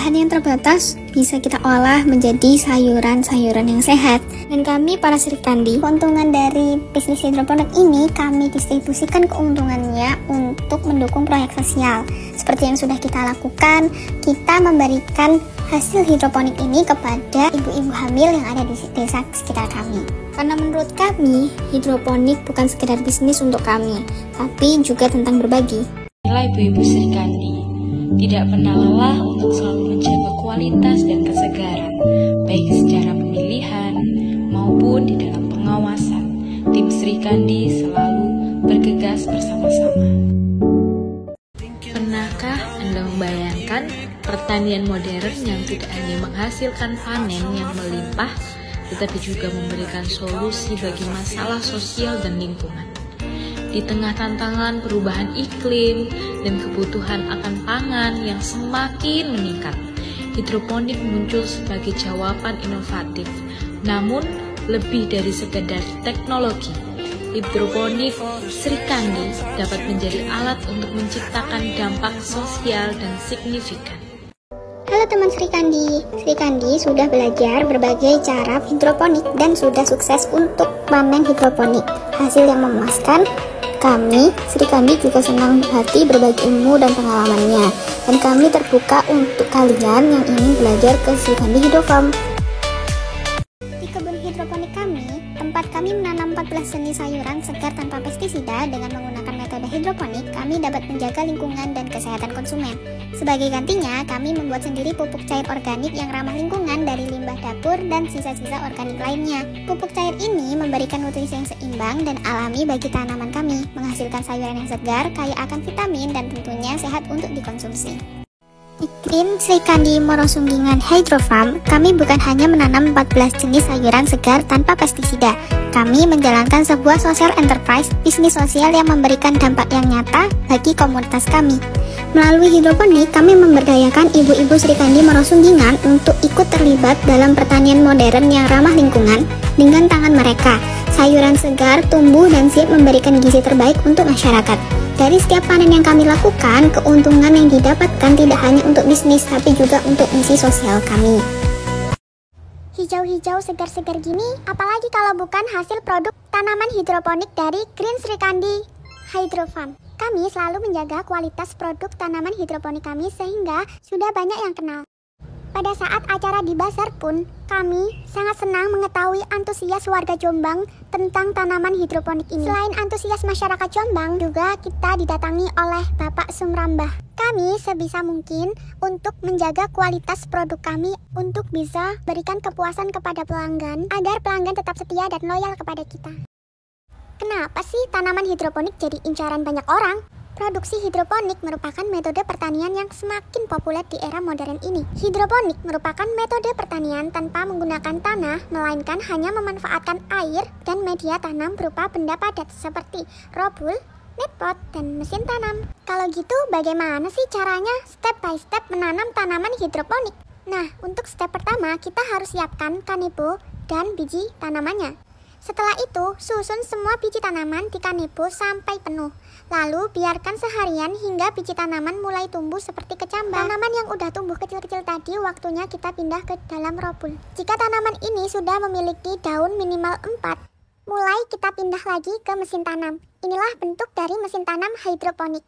lahan yang terbatas bisa kita olah menjadi sayuran-sayuran yang sehat. Dan kami para Sri Kandi, keuntungan dari bisnis hidroponik ini kami distribusikan keuntungannya untuk mendukung proyek sosial. Seperti yang sudah kita lakukan, kita memberikan hasil hidroponik ini kepada ibu-ibu hamil yang ada di desa sekitar kami. Karena menurut kami, hidroponik bukan sekedar bisnis untuk kami, tapi juga tentang berbagi. Inilah ibu-ibu Sri Kandi, tidak pernah lelah untuk selalu menjaga kualitas dan kesegaran, baik secara pemilihan maupun di dalam pengawasan. Tim Sri Kandi selalu bergegas bersama-sama. Pernahkah Anda membayangkan pertanian modern yang tidak hanya menghasilkan panen yang melimpah, tetapi juga memberikan solusi bagi masalah sosial dan lingkungan? Di tengah tantangan perubahan iklim dan kebutuhan akan pangan yang semakin meningkat, hidroponik muncul sebagai jawaban inovatif. Namun, lebih dari sekedar teknologi, hidroponik Sri Kandi dapat menjadi alat untuk menciptakan dampak sosial dan signifikan. Halo teman Sri Kandi sudah belajar berbagai cara hidroponik dan sudah sukses untuk panen hidroponik. Hasil yang memuaskan. Kami, Sri Kandi juga senang hati berbagi ilmu dan pengalamannya. Dan kami terbuka untuk kalian yang ingin belajar ke Sri Kandi Hydro Farm. Di kebun hidroponik kami, tempat kami menanam 14 jenis sayuran segar tanpa pestisida dengan menggunakan metode hidroponik, kami dapat menjaga lingkungan dan kesehatan konsumen. Sebagai gantinya, kami membuat sendiri pupuk cair organik yang ramah lingkungan dari limbah dapur dan sisa-sisa organik lainnya. Pupuk cair ini memberikan nutrisi yang seimbang dan alami bagi tanaman kami, menghasilkan sayuran yang segar, kaya akan vitamin, dan tentunya sehat untuk dikonsumsi. Di Green Sri Kandi Morosunggingan Hydro Farm, kami bukan hanya menanam 14 jenis sayuran segar tanpa pestisida. Kami menjalankan sebuah social enterprise, bisnis sosial yang memberikan dampak yang nyata bagi komunitas kami. Melalui hidroponik, kami memberdayakan ibu-ibu Sri Kandi Morosunggingan untuk ikut terlibat dalam pertanian modern yang ramah lingkungan. Dengan tangan mereka, sayuran segar tumbuh dan siap memberikan gizi terbaik untuk masyarakat. Dari setiap panen yang kami lakukan, keuntungan yang didapatkan tidak hanya untuk bisnis, tapi juga untuk misi sosial kami. Hijau-hijau segar-segar gini, apalagi kalau bukan hasil produk tanaman hidroponik dari Green Sri Kandi Hydro Farm. Kami selalu menjaga kualitas produk tanaman hidroponik kami sehingga sudah banyak yang kenal. Pada saat acara di Basar pun, kami sangat senang mengetahui antusias warga Jombang tentang tanaman hidroponik ini. Selain antusias masyarakat Jombang, juga kita didatangi oleh Bapak Sumrambah. Kami sebisa mungkin untuk menjaga kualitas produk kami untuk bisa berikan kepuasan kepada pelanggan, agar pelanggan tetap setia dan loyal kepada kita. Kenapa sih tanaman hidroponik jadi incaran banyak orang? Produksi hidroponik merupakan metode pertanian yang semakin populer di era modern ini. Hidroponik merupakan metode pertanian tanpa menggunakan tanah, melainkan hanya memanfaatkan air dan media tanam berupa benda padat seperti robul, netpot, dan mesin tanam. Kalau gitu, bagaimana sih caranya step by step menanam tanaman hidroponik? Nah, untuk step pertama, kita harus siapkan kanebo dan biji tanamannya. Setelah itu, susun semua biji tanaman di kanebo sampai penuh. Lalu, biarkan seharian hingga biji tanaman mulai tumbuh seperti kecambah. Tanaman yang udah tumbuh kecil-kecil tadi, waktunya kita pindah ke dalam robul. Jika tanaman ini sudah memiliki daun minimal 4, mulai kita pindah lagi ke mesin tanam. Inilah bentuk dari mesin tanam hidroponik.